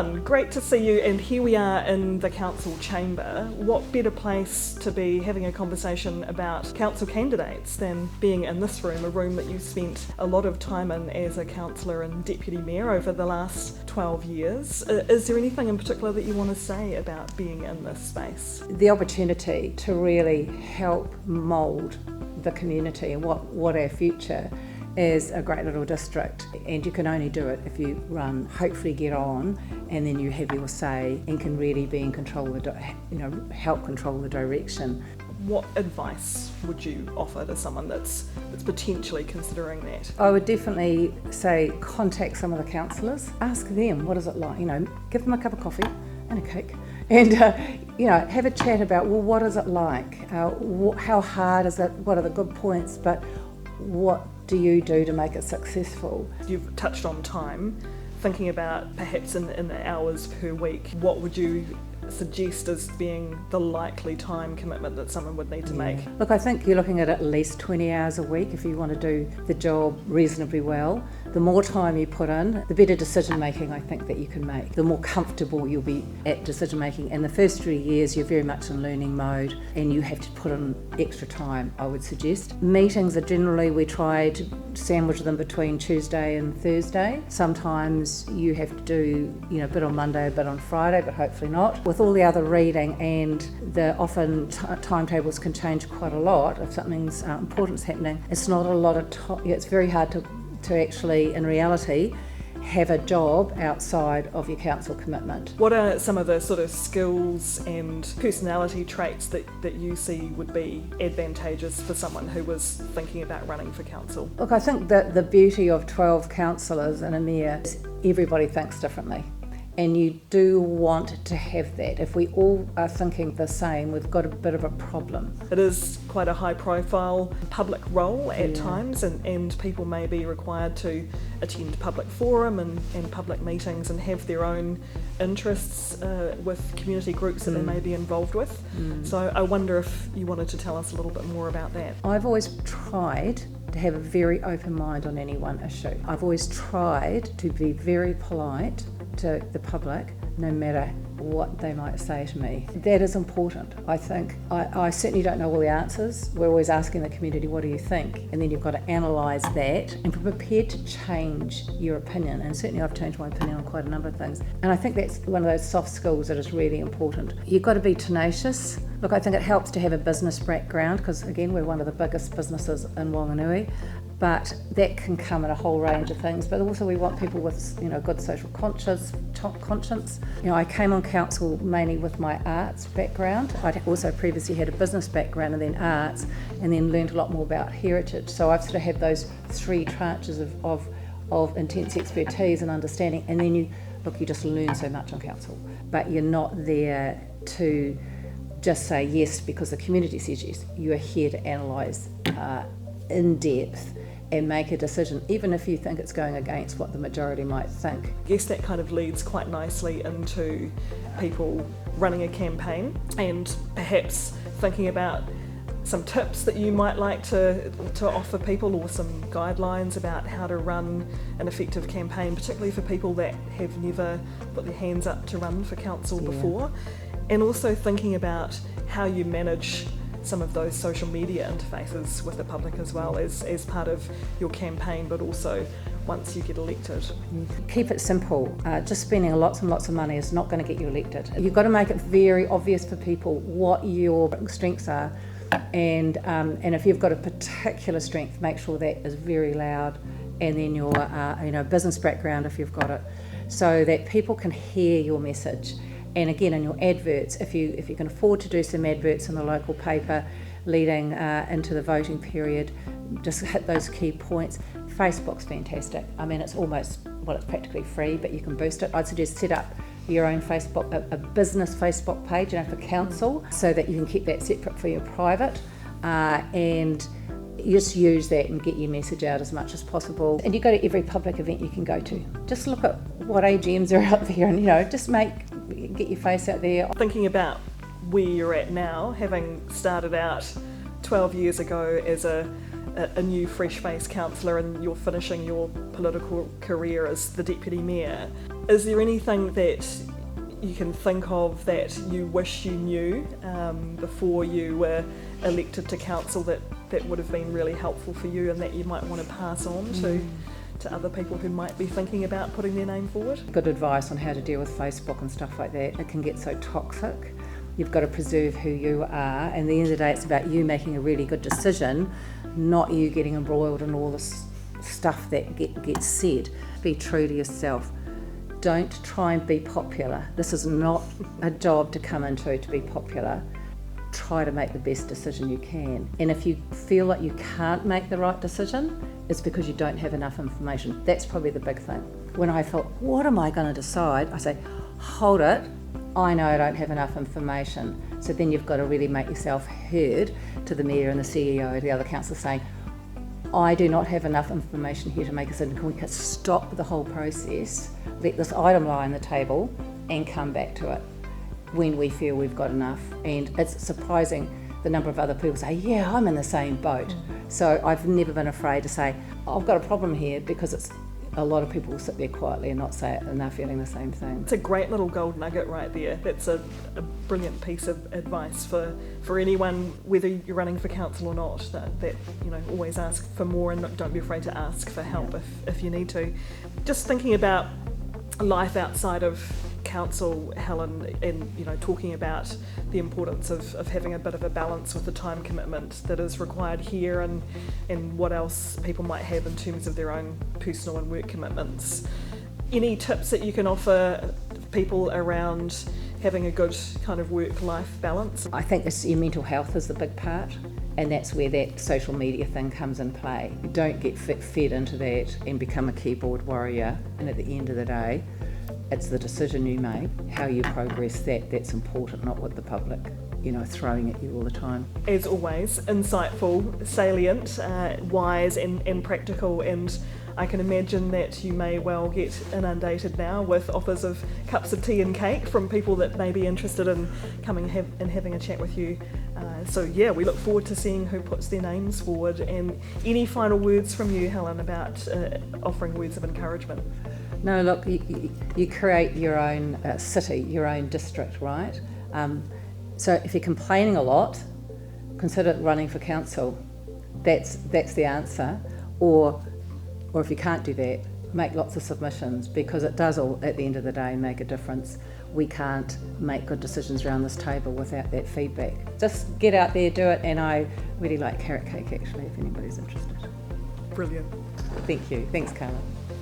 Helen, great to see you, and here we are in the council chamber. What better place to be having a conversation about council candidates than being in this room, a room that you spent a lot of time in as a councillor and deputy mayor over the last 12 years. Is there anything in particular that you want to say about being in this space? The opportunity to really help mould the community and what our future is a great little district, and you can only do it if you run, hopefully get on, and then you have your say and can really be in control of help control the direction. What advice would you offer to someone that's potentially considering that? I would definitely say contact some of the councillors, ask them what is it like, give them a cup of coffee and a cake, and have a chat about, well, what is it like, how hard is it, what are the good points, but what do you do to make it successful? You've touched on time, thinking about perhaps in the hours per week, what would you suggest as being the likely time commitment that someone would need to make? Look, I think you're looking at least 20 hours a week if you want to do the job reasonably well. The more time you put in, the better decision making I think that you can make, the more comfortable you'll be at decision making. And the first 3 years you're very much in learning mode and you have to put in extra time, I would suggest. Meetings are generally, we try to sandwich them between Tuesday and Thursday. Sometimes you have to do a bit on Monday, a bit on Friday, but hopefully not. With all the other reading and the often timetables can change quite a lot if something's important's happening. It's not a lot of time. It's very hard to actually, in reality, have a job outside of your council commitment. What are some of the sort of skills and personality traits that you see would be advantageous for someone who was thinking about running for council? Look, I think that the beauty of 12 councillors and a mayor is everybody thinks differently. And you do want to have that. If we all are thinking the same, we've got a bit of a problem. It is quite a high profile public role at times, and people may be required to attend public forum and public meetings and have their own interests with community groups that they may be involved with. So I wonder if you wanted to tell us a little bit more about that. I've always tried to have a very open mind on any one issue. I've always tried to be very polite to the public, no matter what they might say to me. That is important, I think. I certainly don't know all the answers. We're always asking the community, what do you think? And then you've got to analyse that and be prepared to change your opinion. And certainly I've changed my opinion on quite a number of things. And I think that's one of those soft skills that is really important. You've got to be tenacious. Look, I think it helps to have a business background because, again, we're one of the biggest businesses in Whanganui. But that can come in a whole range of things. But also we want people with, good social conscience. I came on council mainly with my arts background. I'd also previously had a business background and then arts, and then learned a lot more about heritage. So I've sort of had those three tranches of intense expertise and understanding. And then you just learn so much on council. But you're not there to just say yes because the community says yes. You are here to analyse in depth and make a decision, even if you think it's going against what the majority might think. I guess that kind of leads quite nicely into people running a campaign and perhaps thinking about some tips that you might like to offer people, or some guidelines about how to run an effective campaign, particularly for people that have never put their hands up to run for council before, and also thinking about how you manage some of those social media interfaces with the public as well as part of your campaign, but also once you get elected. Keep it simple. Just spending lots and lots of money is not going to get you elected. You've got to make it very obvious for people what your strengths are, and if you've got a particular strength, make sure that is very loud, and then your business background if you've got it, so that people can hear your message. And again, in your adverts, if you can afford to do some adverts in the local paper leading into the voting period, just hit those key points. Facebook's fantastic. I mean, it's practically free, but you can boost it. I'd suggest set up your own Facebook, a business Facebook page, for council, so that you can keep that separate for your private, and you just use that and get your message out as much as possible. And you go to every public event you can go to. Just look at what AGMs are out there and, just get your face out there. Thinking about where you're at now, having started out 12 years ago as a a new fresh-faced councillor and you're finishing your political career as the Deputy Mayor, is there anything that you can think of that you wish you knew before you were elected to council that would have been really helpful for you and that you might want to pass on to other people who might be thinking about putting their name forward? Good advice on how to deal with Facebook and stuff like that. It can get so toxic. You've got to preserve who you are, and at the end of the day it's about you making a really good decision, not you getting embroiled in all this stuff that gets said. Be true to yourself. Don't try and be popular. This is not a job to come into to be popular. Try to make the best decision you can. And if you feel like you can't make the right decision, it's because you don't have enough information. That's probably the big thing. When I thought, what am I going to decide? I say, hold it. I know I don't have enough information. So then you've got to really make yourself heard to the Mayor and the CEO, the other councillors, saying, I do not have enough information here to make a decision. Can we stop the whole process, let this item lie on the table and come back to it when we feel we've got enough? And it's surprising the number of other people say, yeah, I'm in the same boat. So I've never been afraid to say, I've got a problem here, because it's a lot of people will sit there quietly and not say it, and they're feeling the same thing. It's a great little gold nugget right there. That's a brilliant piece of advice for anyone, whether you're running for council or not, that always ask for more and don't be afraid to ask for help if you need to. Just thinking about life outside of council, Helen, and talking about the importance of having a bit of a balance with the time commitment that is required here and what else people might have in terms of their own personal and work commitments. Any tips that you can offer people around having a good kind of work-life balance? I think your mental health is the big part, and that's where that social media thing comes in play. You don't get fed into that and become a keyboard warrior, and at the end of the day, it's the decision you make, how you progress that's important, not what the public, throwing at you all the time. As always, insightful, salient, wise and practical, and I can imagine that you may well get inundated now with offers of cups of tea and cake from people that may be interested in coming and having a chat with you. So yeah, we look forward to seeing who puts their names forward. And any final words from you, Helen, about offering words of encouragement? No, look, you create your own city, your own district, right? So if you're complaining a lot, consider running for council. That's the answer. Or if you can't do that, make lots of submissions, because it does all, at the end of the day, make a difference. We can't make good decisions around this table without that feedback. Just get out there, do it, and I really like carrot cake, actually, if anybody's interested. Brilliant. Thank you. Thanks, Carla.